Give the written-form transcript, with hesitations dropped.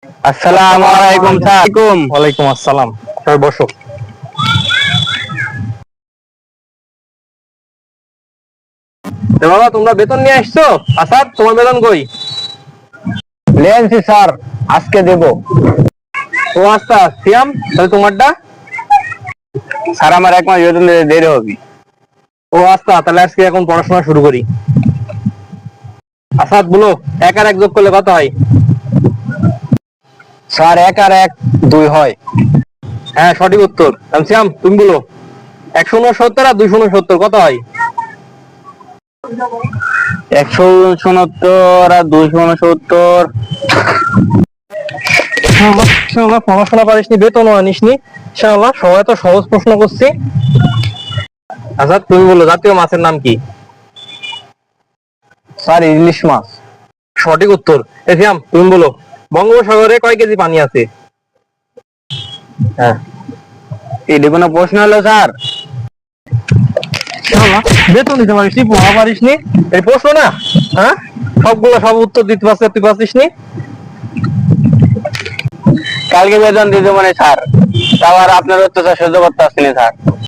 আসসালামু আলাইকুম স্যার। ওয়ালাইকুম আসসালাম। সবাই বসো। বাবা তোমরা বেতন নিয়ে আসছো? আসাদ তোমার বেতন কই? লেনছি স্যার, আজকে দেব। ও আচ্ছা সিয়াম, তাহলে তোমারটা? স্যার আমার 1 মাস বেতন দিতে দেরি হবে। ও আচ্ছা, তাহলে আজকে এখন পড়াশোনা শুরু করি। আসাদ বলো, 1 আর 1 যোগ করলে কত হয়? স্যার 1 আর 1 2 হয়। হ্যাঁ সঠিক উত্তর। সিয়াম তুমি বলো, 169 আর 269 কত হয়? 169 আর 269। পড়াশোনা পারিসনি, বেতনও আনিসনি। ইনশাআল্লাহ সবাই তো সহজ প্রশ্ন করছি। আচ্ছা তুমি বলো, জাতীয় মাছের নাম কি? স্যার ইলিশ মাছ। সঠিক উত্তর। সিয়াম তুমি বলো, বঙ্গোপসাগরে কয় কেজি পানি আছে? হ্যাঁ, এটা কোনো প্রশ্ন হলো স্যার? বেতন দিতে পারিস নি, পড়া পারিস নি, এই প্রশ্ন না? হ্যাঁ, সব উত্তর দিতে পারছিস, তুই পারছিস নি। কালকে বেতন দিতে মানে স্যার, তাও আর আপনার অত্যাচার সহ্য করতে আসছিনি স্যার।